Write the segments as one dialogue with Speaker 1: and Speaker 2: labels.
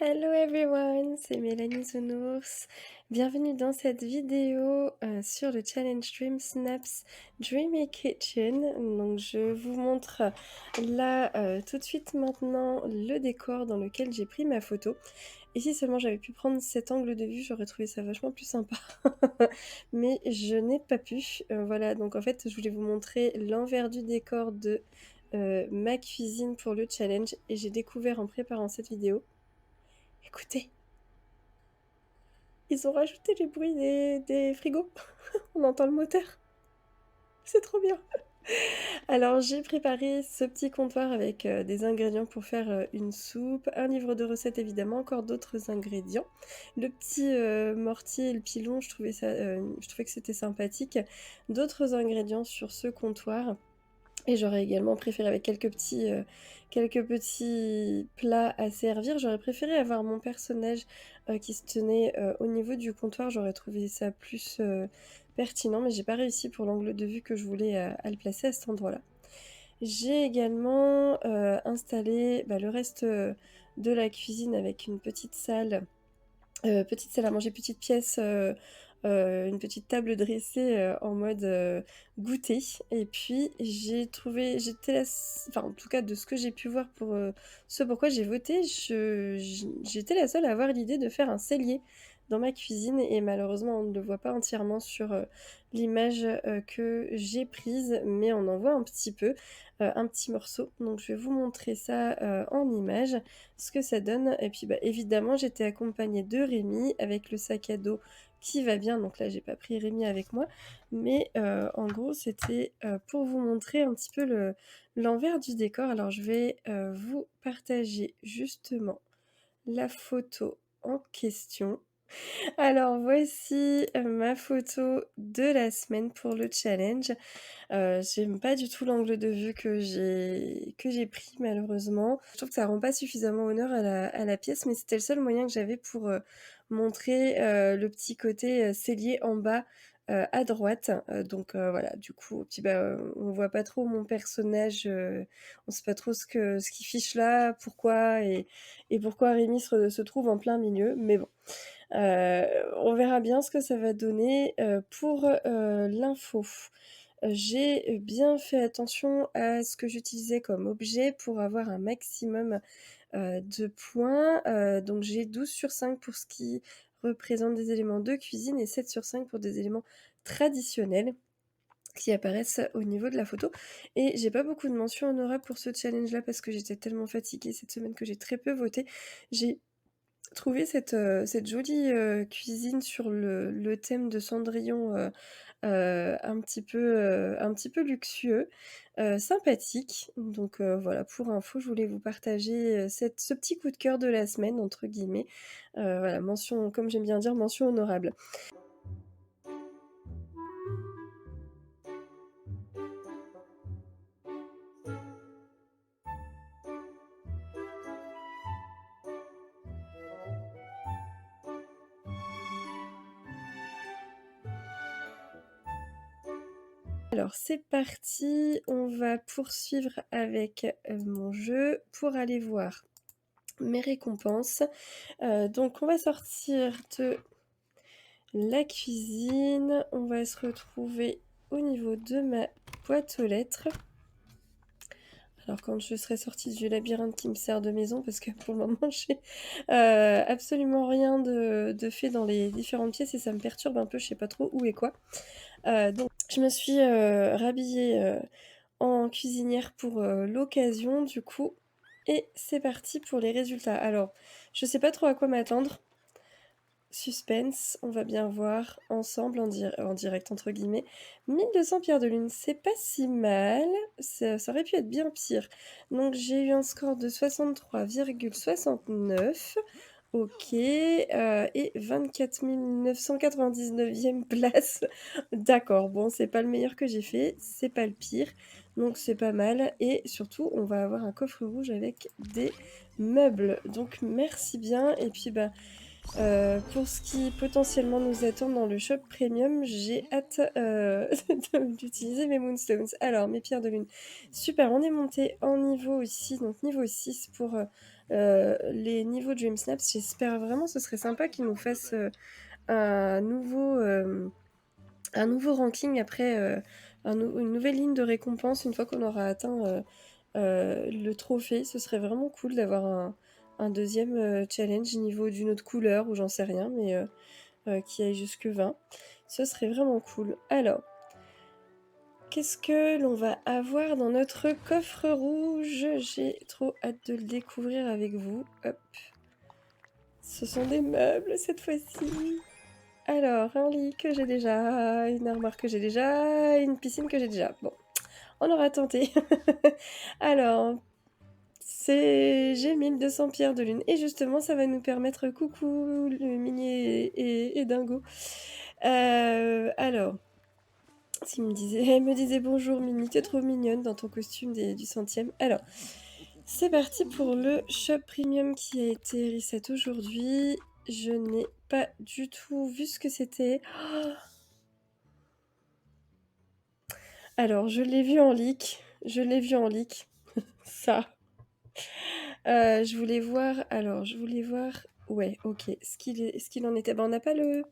Speaker 1: Hello everyone, c'est Mélanie Zounours. Bienvenue dans cette vidéo sur le challenge Dream Snaps Dreamy Kitchen. Donc je vous montre là tout de suite maintenant le décor dans lequel j'ai pris ma photo. Et si seulement j'avais pu prendre cet angle de vue, j'aurais trouvé ça vachement plus sympa. Mais je n'ai pas pu. Voilà, donc en fait je voulais vous montrer l'envers du décor de ma cuisine pour le challenge. Et j'ai découvert en préparant cette vidéo. Écoutez, ils ont rajouté les bruits des frigos. On entend le moteur. C'est trop bien. Alors j'ai préparé ce petit comptoir avec des ingrédients pour faire une soupe, un livre de recettes évidemment, encore d'autres ingrédients. Le petit mortier et le pilon, je trouvais que c'était sympathique. D'autres ingrédients sur ce comptoir. Et j'aurais également préféré avec quelques petits plats à servir. J'aurais préféré avoir mon personnage, qui se tenait, au niveau du comptoir. J'aurais trouvé ça plus, pertinent, mais j'ai pas réussi pour l'angle de vue que je voulais, à le placer à cet endroit-là. J'ai également, installé, le reste, de la cuisine avec une petite salle à manger, petite pièce, une petite table dressée, en mode, goûter et puis j'étais la s enfin, en tout cas de ce que j'ai pu voir pour, ce pourquoi j'ai voté, j'étais la seule à avoir l'idée de faire un cellier dans ma cuisine et malheureusement on ne le voit pas entièrement sur, l'image, que j'ai prise, mais on en voit un petit peu, un petit morceau. Donc je vais vous montrer ça, en image ce que ça donne et puis, évidemment, j'étais accompagnée de Rémi avec le sac à dos qui va bien. Donc là, j'ai pas pris Rémi avec moi, mais en gros, c'était, pour vous montrer un petit peu l'envers du décor. Alors je vais, vous partager justement la photo en question. Alors voici, ma photo de la semaine pour le challenge. J'aime pas du tout l'angle de vue que j'ai pris malheureusement. Je trouve que ça rend pas suffisamment honneur à la pièce, mais c'était le seul moyen que j'avais pour, montrer, le petit côté, cellier en bas, à droite. Donc voilà, du coup, puis, on voit pas trop mon personnage, on sait pas trop ce qu'il fiche là, pourquoi et pourquoi Rémi se trouve en plein milieu, mais bon. On verra bien ce que ça va donner, pour, l'info. J'ai bien fait attention à ce que j'utilisais comme objet pour avoir un maximum, de points, donc j'ai 12/5 pour ce qui représente des éléments de cuisine et 7/5 pour des éléments traditionnels qui apparaissent au niveau de la photo et j'ai pas beaucoup de mentions honorables pour ce challenge-là parce que j'étais tellement fatiguée cette semaine que j'ai très peu voté. J'ai trouvé cette jolie, cuisine sur le thème de Cendrillon, un petit peu luxueux, sympathique. Donc voilà, pour info, je voulais vous partager, ce petit coup de cœur de la semaine entre guillemets. Voilà, mention comme j'aime bien dire, mention honorable. Alors c'est parti, on va poursuivre avec, mon jeu pour aller voir mes récompenses. Donc on va sortir de la cuisine, on va se retrouver au niveau de ma boîte aux lettres. Alors quand je serai sortie du labyrinthe qui me sert de maison, parce que pour le moment j'ai, absolument rien de fait dans les différentes pièces et ça me perturbe un peu, je sais pas trop où est quoi. Donc je me suis, rhabillée, en cuisinière pour, l'occasion du coup et c'est parti pour les résultats. Alors, je sais pas trop à quoi m'attendre. Suspense, on va bien voir ensemble en «direct» entre guillemets. 1 200 pierres de lune, c'est pas si mal, ça aurait pu être bien pire. Donc j'ai eu un score de 63,69. OK, et 24 999e place. D'accord, bon, c'est pas le meilleur que j'ai fait, c'est pas le pire, donc c'est pas mal et surtout, on va avoir un coffre rouge avec des meubles. Donc merci bien et puis, pour ce qui potentiellement nous attend dans le shop premium, j'ai hâte, d'utiliser mes moonstones. Alors mes pierres de lune, super, on est monté en niveau aussi, donc niveau 6 pour, les niveaux Dream Snaps. J'espère vraiment, ce serait sympa qu'ils nous fassent, un nouveau, un nouveau ranking après, une nouvelle ligne de récompense une fois qu'on aura atteint, le trophée. Ce serait vraiment cool d'avoir un 2e, challenge niveau d'une autre couleur ou j'en sais rien, mais qui aille jusque 20. Ce serait vraiment cool. Alors, qu'est-ce que l'on va avoir dans notre coffre rouge? J'ai trop hâte de le découvrir avec vous. Hop. Ce sont des meubles cette fois-ci. Alors, un lit que j'ai déjà, une armoire que j'ai déjà, une piscine que j'ai déjà. Bon, on aura tenté. Alors, j'ai 1200 pierres de lune et justement ça va nous permettre coucou le Mini et Dingo. Alors, elle me disait: «Bonjour Mimi, tu es trop mignonne dans ton costume du 100e». Alors, c'est parti pour le shop premium qui a été reset aujourd'hui. Je n'ai pas du tout vu ce que c'était. Alors, je l'ai vu en leak, ça. Je voulais voir ouais, OK, ce qu'il en était. Bah, on n'a pas le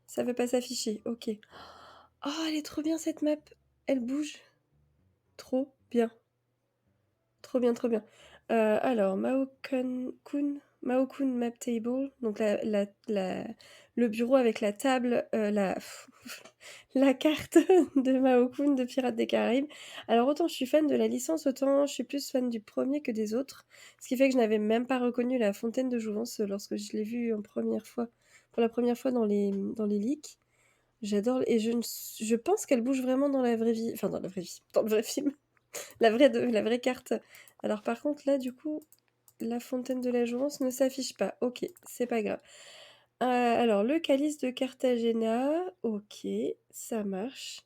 Speaker 1: ça veut pas s'afficher, OK. Oh, elle est trop bien cette map! Elle bouge. Trop bien. Trop bien, trop bien. Alors Mao-kun Map Table, donc le bureau avec la table, la carte de Mao-kun de Pirates des Caraïbes. Alors autant je suis fan de la licence, autant je suis plus fan du premier que des autres. Ce qui fait que je n'avais même pas reconnu la fontaine de Jouvence lorsque je l'ai vue pour la première fois dans les leaks. J'adore et je pense qu'elle bouge vraiment dans la vraie vie, enfin dans la vraie vie, dans le vrai film. La vraie carte. Alors par contre là du coup, la fontaine de la Jouvence ne s'affiche pas. OK, c'est pas grave. Alors le calice de Cartagena, OK, ça marche.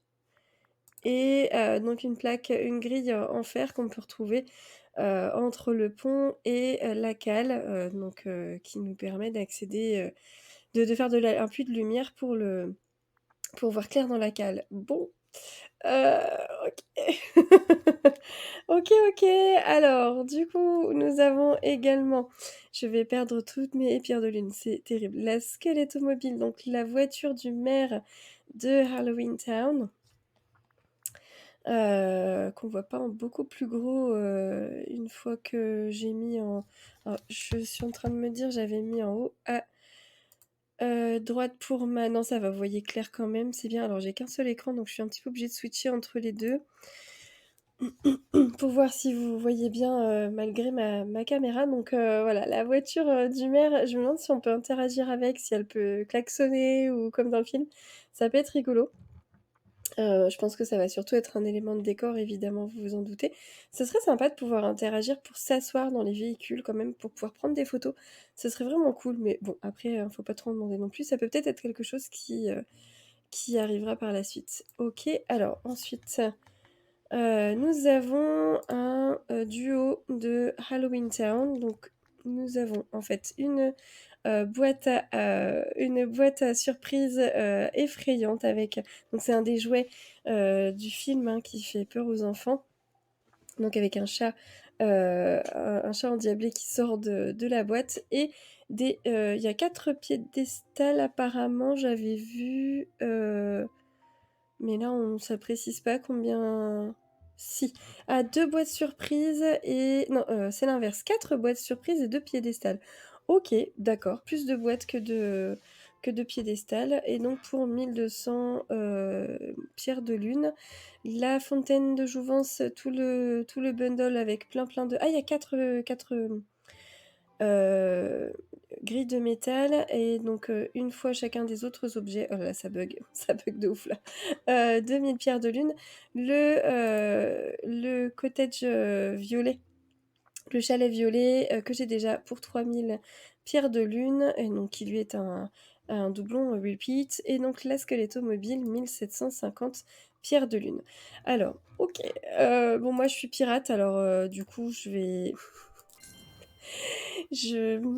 Speaker 1: Et donc une grille en fer qu'on peut retrouver, entre le pont et la cale, qui nous permet d'accéder, de faire un puits de lumière pour voir clair dans la cale. Bon, OK. OK, OK. Alors, du coup, nous avons également je vais perdre toutes mes pierres de lune, c'est terrible. La squelettomobile, donc la voiture du maire de Halloween Town, qu'on voit pas en beaucoup plus gros, une fois que j'ai mis en alors je suis en train de me dire, j'avais mis en haut à droite pour ma non ça va, vous voyez clair quand même, c'est bien. Alors j'ai qu'un seul écran, donc je suis un petit peu obligée de switcher entre les 2 pour voir si vous voyez bien, malgré ma caméra. Donc voilà, la voiture, du maire, je me demande si on peut interagir avec, si elle peut klaxonner ou comme dans le film. Ça peut être rigolo. Je pense que ça va surtout être un élément de décor évidemment, vous vous en doutez. Ce serait sympa de pouvoir interagir pour s'asseoir dans les véhicules quand même, pour pouvoir prendre des photos. Ce serait vraiment cool, mais bon après, faut pas trop en demander non plus. Ça peut peut-être être quelque chose qui arrivera par la suite. OK, alors ensuite, nous avons un, duo de Halloween Town. Donc nous avons en fait une boîte à surprise, effrayante avec donc c'est un des jouets, du film, hein, qui fait peur aux enfants. Donc avec un chat endiablé qui sort de la boîte et il y a 4 piédestals apparemment, j'avais vu, mais là ça précise pas combien si. Ah, 2 boîtes surprises et non, c'est l'inverse, 4 boîtes surprises et 2 piédestals. OK, d'accord, plus de boîtes que de piédestals et donc pour 1200, pierres de lune. La fontaine de jouvence, tout le bundle avec plein de il y a 4 Heu, grilles de métal et donc une fois chacun des autres objets oh là là, ça bug, ça bug de ouf là. 2000 pierres de lune. Le cottage, violet, le chalet violet, que j'ai déjà pour 3000 pierres de lune et donc qui lui est un doublon repeat et donc la squelettomobile 1750 pierres de lune. Alors OK, bon moi je suis pirate alors, du coup je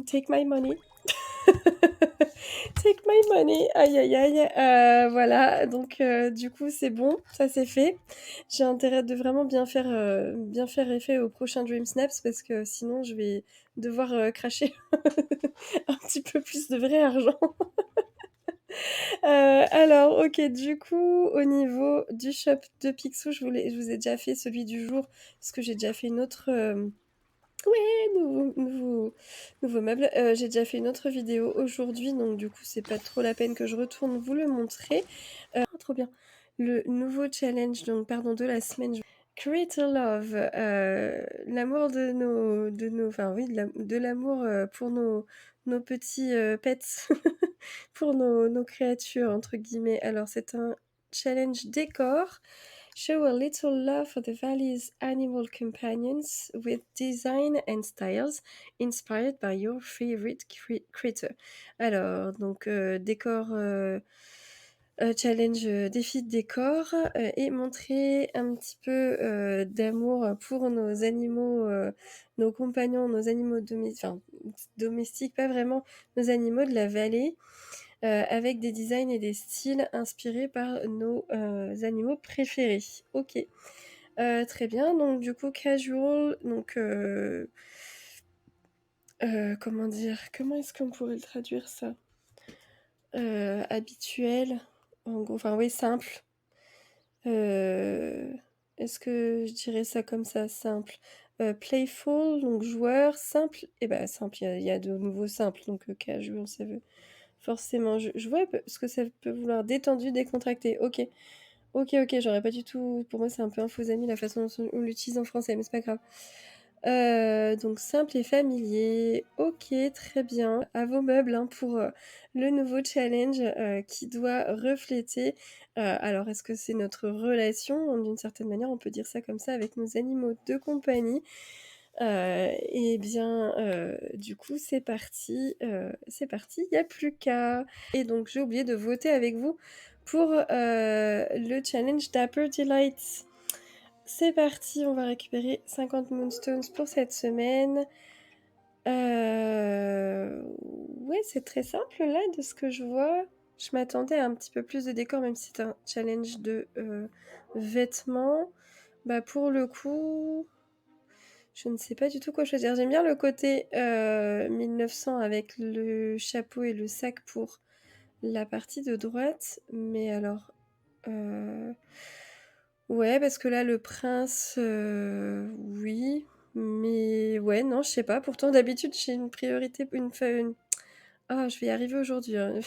Speaker 1: take my money. Take my money, aïe aïe aïe. Voilà, donc du coup c'est bon, ça c'est fait. J'ai intérêt de vraiment bien faire effet au prochain Dream Snaps parce que sinon je vais devoir cracher un petit peu plus de vrai argent. Alors, ok, du coup, au niveau du shop de Picsou, je vous ai déjà fait celui du jour parce que j'ai déjà fait une autre. Ouais, nouveau meuble. J'ai déjà fait une autre vidéo aujourd'hui, donc du coup, c'est pas trop la peine que je retourne vous le montrer. Trop bien. Le nouveau challenge, donc pardon, de la semaine. Create a Love, l'amour enfin oui, de l'amour pour nos petits pets, pour nos créatures, entre guillemets. Alors, c'est un challenge décor. Show a little love for the valley's animal companions with design and styles inspired by your favorite critter. Alors, donc, décor. Challenge défi de décor et montrer un petit peu d'amour pour nos animaux, nos compagnons, nos animaux domestiques, pas vraiment, nos animaux de la vallée, avec des designs et des styles inspirés par nos animaux préférés. Ok, très bien. Donc du coup, casual, donc comment dire, comment est-ce qu'on pourrait le traduire ça? Habituel, en gros, enfin oui, simple. Heu, est-ce que je dirais ça comme ça? Simple. Playful, donc joueur, simple et bah, simple, il y a de nouveau simple, donc casual, ça veut forcément je vois ce que ça peut vouloir. Détendu, décontracté, OK. OK, OK, j'aurais pas du tout pour moi, c'est un peu un faux ami la façon dont on l'utilise en français, mais c'est pas grave. Donc simple et familier. OK, très bien. À vos meubles, hein, pour, le nouveau challenge, qui doit refléter, alors est-ce que c'est notre relation? D'une certaine manière, on peut dire ça comme ça avec nos animaux de compagnie. Et bien, du coup, c'est parti, il y a plus qu'à. Et donc j'ai oublié de voter avec vous pour, le challenge Dapper Delights. C'est parti, on va récupérer 50 Moonstones pour cette semaine. Ouais, c'est très simple là, de ce que je vois. Je m'attendais à un petit peu plus de décor, même si c'est un challenge de vêtements. Bah pour le coup, je ne sais pas du tout quoi choisir. J'aime bien le côté 1900 avec le chapeau et le sac pour la partie de droite. Mais alors, ouais, parce que là, le prince, oui, mais ouais, non, je sais pas. Pourtant, d'habitude, j'ai une priorité, ah, je vais y arriver aujourd'hui, hein.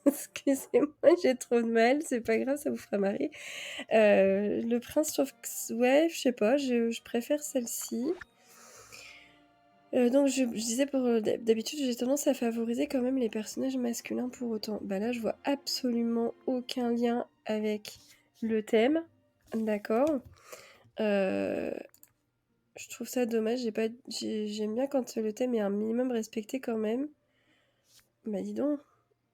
Speaker 1: Excusez-moi, j'ai trop de mal, c'est pas grave, ça vous fera marrer. Le prince, je trouve que ouais, je sais pas, je préfère celle-ci. Donc je disais pour, d'habitude, j'ai tendance à favoriser quand même les personnages masculins pour autant. Bah là, je vois absolument aucun lien avec le thème. D'accord. Euh, je trouve ça dommage. J'aime bien quand le thème est un minimum respecté quand même. Bah dis donc,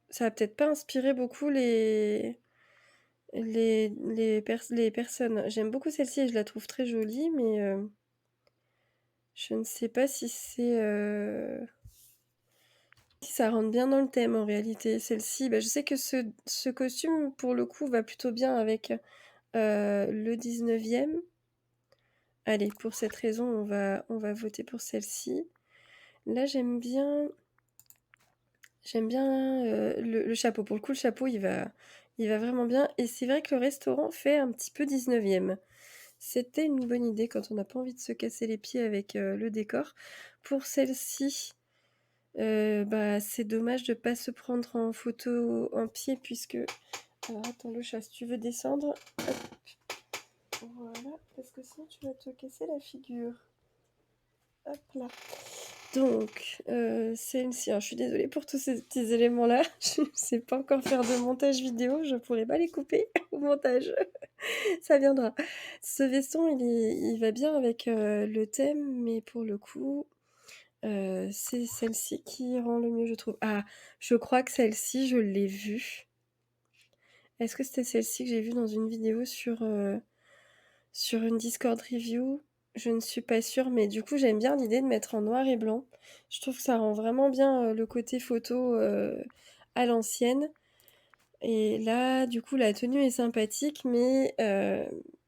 Speaker 1: ça va peut-être pas inspirer beaucoup les personnes. J'aime beaucoup celle-ci et je la trouve très jolie, mais je ne sais pas si ça rentre bien dans le thème en réalité. Celle-ci, bah, je sais que ce costume, pour le coup, va plutôt bien avec le 19e. Allez, pour cette raison, on va voter pour celle-ci. Là, j'aime bien le chapeau. Pour le coup, le chapeau, il va vraiment bien. Et c'est vrai que le restaurant fait un petit peu 19e. C'était une bonne idée quand on n'a pas envie de se casser les pieds avec le décor. Pour celle-ci, bah, c'est dommage de ne pas se prendre en photo en pied puisque... Alors attends le chat, si tu veux descendre. Hop, voilà, parce que sinon tu vas te casser la figure. Hop là. Donc, celle-ci, alors je suis désolée pour tous ces petits éléments-là. Je ne sais pas encore faire de montage vidéo, je pourrais pas les couper au montage. Ça viendra. Ce veston, il va bien avec le thème, mais pour le coup, c'est celle-ci qui rend le mieux, je trouve. Ah, je crois que celle-ci, je l'ai vue. Est-ce que c'était celle-ci que j'ai vue dans une vidéo sur une Discord review? Je ne suis pas sûre, mais du coup, j'aime bien l'idée de mettre en noir et blanc. Je trouve que ça rend vraiment bien, le côté photo, à l'ancienne et là, du coup, la tenue est sympathique, mais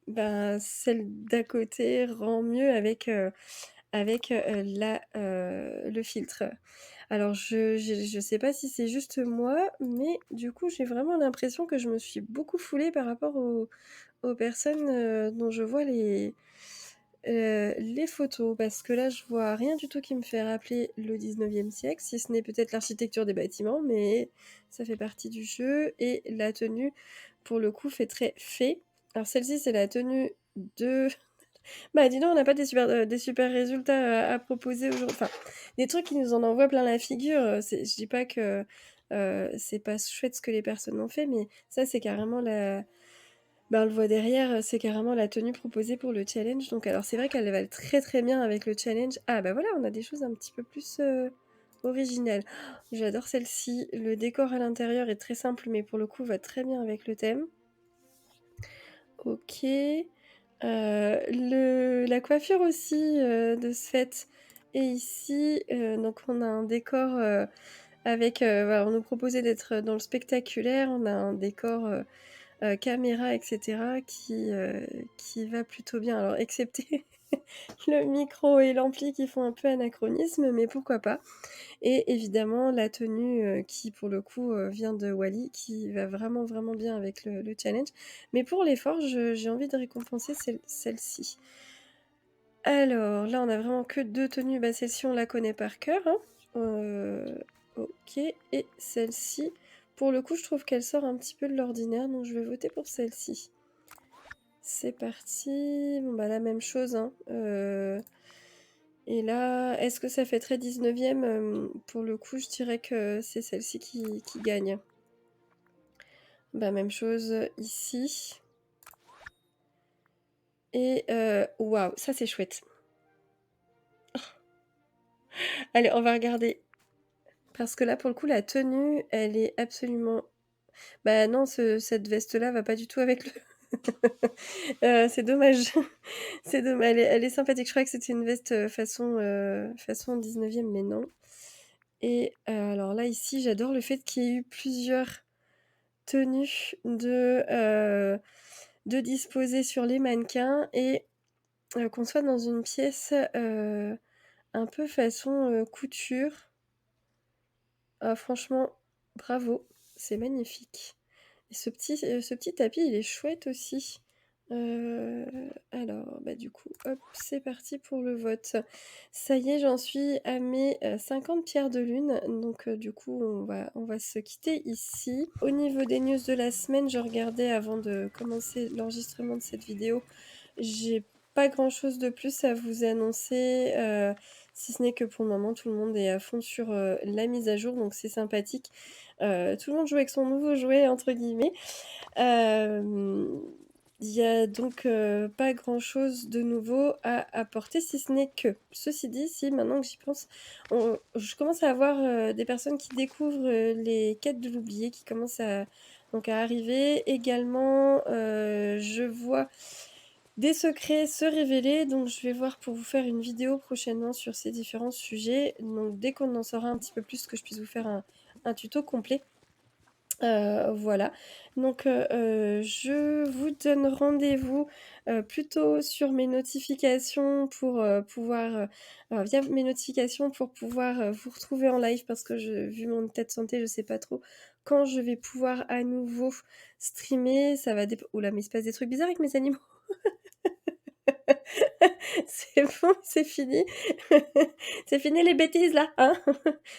Speaker 1: ben, celle d'à côté rend mieux avec le filtre. Alors je sais pas si c'est juste moi, mais du coup, j'ai vraiment l'impression que je me suis beaucoup foulée par rapport aux personnes, dont je vois les photos. Parce que là, je vois rien du tout qui me fait rappeler le 19e siècle, si ce n'est peut-être l'architecture des bâtiments, mais ça fait partie du jeu et la tenue, pour le coup, fait très fée. Alors celle-ci, c'est la tenue de bah, dis donc, on n'a pas des super résultats, à proposer aujourd'hui. Enfin, des trucs qui nous en envoient plein la figure, je dis pas que, c'est pas chouette ce que les personnes ont fait, mais ça, c'est carrément on le voit derrière, c'est carrément la tenue proposée pour le challenge, donc alors c'est vrai qu'elle va très, très bien avec le challenge. Ah, bah, voilà, on a des choses un petit peu plus, originales. J'adore celle-ci, le décor à l'intérieur est très simple, mais pour le coup, va très bien avec le thème. OK. La coiffure aussi, de ce fait est ici, donc on a un décor, avec, voilà, on nous proposait d'être dans le spectaculaire, on a un décor, caméra et cetera qui va plutôt bien. Alors excepté le micro et l'ampli qui font un peu anachronisme, mais pourquoi pas? Et évidemment la tenue, qui pour le coup, vient de Wally, qui va vraiment, vraiment bien avec le challenge. Mais pour l'effort, j'ai envie de récompenser celle-ci. Alors là, on a vraiment que 2 tenues. Bah, celle-ci, on la connaît par cœur, hein. OK et celle-ci, pour le coup, je trouve qu'elle sort un petit peu de l'ordinaire, donc je vais voter pour celle-ci. C'est parti. Bon, bah, la même chose, hein, et là, est-ce que ça fait très 19e? Pour le coup, je dirais que c'est celle-ci qui gagne. Bah, même chose, ici et waouh, ça, c'est chouette. Allez, on va regarder parce que là, pour le coup, la tenue, elle est absolument bah, non, cette veste-là va pas du tout avec le c'est dommage. Elle est sympathique. Je croyais que c'était une veste, façon 19e, mais non et alors là, ici, j'adore le fait qu'il y ait eu plusieurs tenues de disposer sur les mannequins et qu'on soit dans une pièce, un peu façon, couture. Ah franchement, bravo, c'est magnifique et ce petit tapis, il est chouette aussi. Alors, bah, du coup, hop, c'est parti pour le vote. Ça y est, j'en suis à mes, 50 pierres de lune, donc du coup, on va se quitter ici. Au niveau des news de la semaine, je regardais avant de commencer l'enregistrement de cette vidéo. J'ai pas grand-chose de plus à vous annoncer, si ce n'est que pour le moment, tout le monde est à fond sur, la mise à jour, donc c'est sympathique. Tout le monde joue avec son «nouveau jouet» entre guillemets. Hem, il y a donc, pas grand-chose de nouveau à apporter, si ce n'est que, ceci dit, si maintenant que j'y pense, je commence à avoir, des personnes qui découvrent, les quêtes de l'oublié qui commencent à arriver. Également, je vois des secrets se révéler, donc je vais voir pour vous faire une vidéo prochainement sur ces différents sujets. Donc dès qu'on en saura un petit peu plus, que je puisse vous faire un tuto complet. Voilà. Donc je vous donne rendez-vous, plutôt sur mes notifications pour, via mes notifications pour pouvoir, vous retrouver en live parce que vu mon état de santé, je sais pas trop quand je vais pouvoir à nouveau streamer. Ça va dép ouh là, mais il se passe des trucs bizarres avec mes animaux. C'est bon, c'est fini. C'est fini les bêtises là, hein?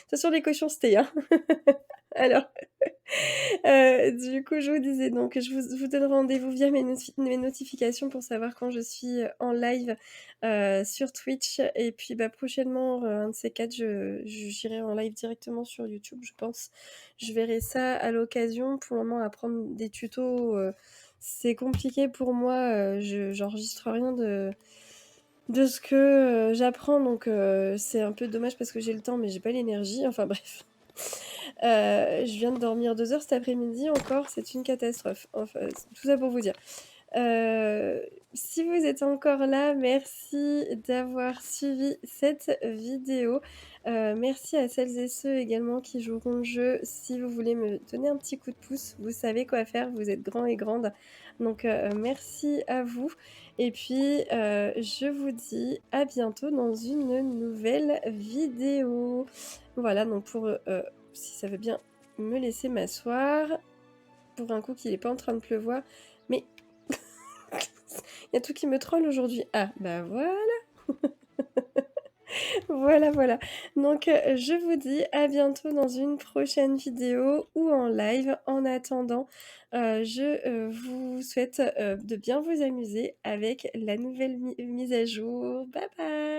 Speaker 1: Ce sont des cochoncetés, hein? Alors, du coup, je vous disais donc je vous donne rendez-vous via mes notifications pour savoir quand je suis, en live, sur Twitch et puis, bah, prochainement, un de ces 4, j'irai en live directement sur YouTube, je pense. Je verrai ça à l'occasion. Pour le moment, apprendre des tutos, c'est compliqué pour moi, j'enregistre rien de ce que, j'apprends donc c'est un peu dommage parce que j'ai le temps mais j'ai pas l'énergie, enfin bref. Je viens de dormir 2 heures cet après-midi encore, c'est une catastrophe. Enfin, tout ça pour vous dire. Heu, Si vous êtes encore là, merci d'avoir suivi cette vidéo. Merci à celles et ceux également qui joueront le jeu. Si vous voulez me donner un petit coup de pouce, vous savez quoi faire, vous êtes grands et grandes. Donc, merci à vous et puis, je vous dis à bientôt dans une nouvelle vidéo. Voilà donc si ça veut bien me laisser m'asseoir, pour un coup qu'il est pas en train de pleuvoir, mais il y a tout qui me troll aujourd'hui. Ah, bah voilà, voilà, voilà. Donc, je vous dis à bientôt dans une prochaine vidéo ou en live. En attendant, vous souhaite, de bien vous amuser avec la nouvelle mise à jour. Bye bye.